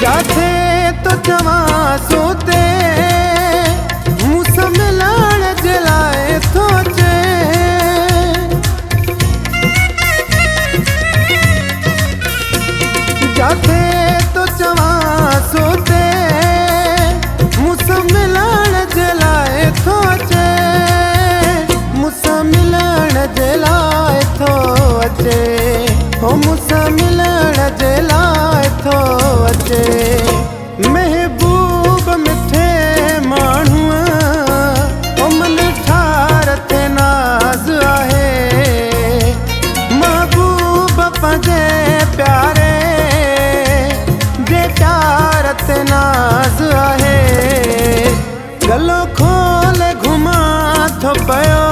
जाथे तो चवा सोते मूसा मिलाण जलाए सोचे जाथे तो चवा सोते मूसा मिलाण जलाए सोचे मूसा मिलाण जलाए थो अचे हो मूसा मिलाण जलाए थो अचे महबूब मिठे माण्हूअ ओ मन ठार ते नाज़ आहे महबूब पंहिंजे प्यारे जे प्यार ते नाज़ आहे गलो खोले घुमा थो पियो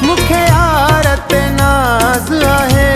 मूंखे यार ते नाज़ आहे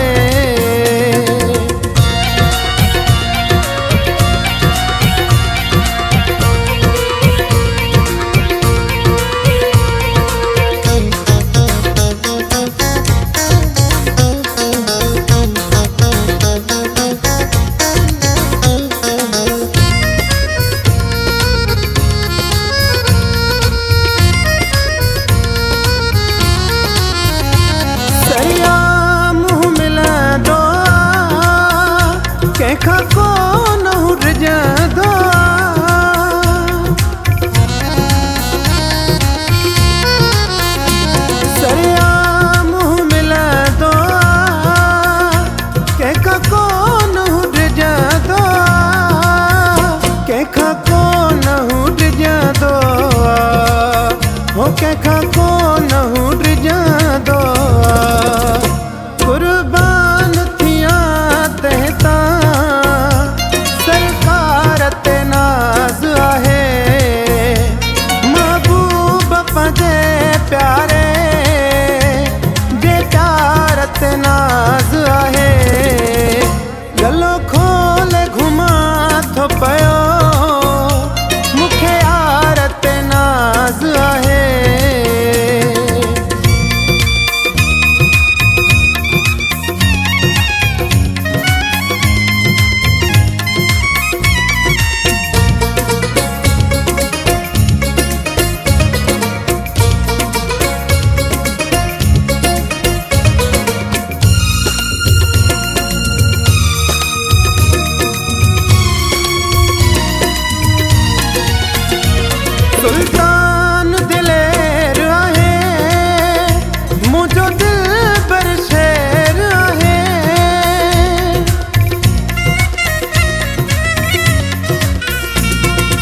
कंहिंखां कोन हुरजंदो सरिया मुंहुं मिलंदो कंहिंखां कोन हुरजंदो कंहिंखां कोन हुरजंदो हो कंहिंखां कोन हुरजंदो कुर्बान थियां तंहिं प्यारे जे प्यार ते नाज़ आहे गलो खोले घुमा थो पियो मूंखे यार ते नाज़ आहे सुल्तान दिलेर आहे मुंहिंजो दिलबर शेर आहे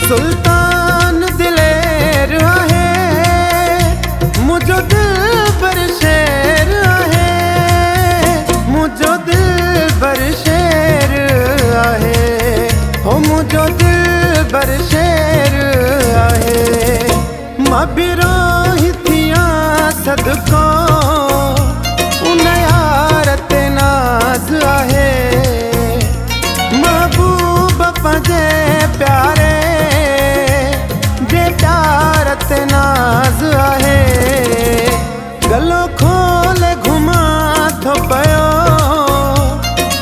सुल्तान दिलेर आहे मुंहिंजो दिलबर शेर आहे मुंहिंजो दिलबर शेर आहे हो मुंहिंजो दिलबर शेर आहे मां बिरोही थियां सदको उन यार ते नाज़ आहे महबूब पंहिंजे प्यारे जे प्यार ते नाज़ आहे गलो खोले घुमा थो पियो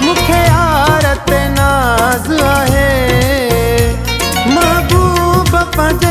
मूंखे यार ते नाज़ आहे महबूब पंहिंजे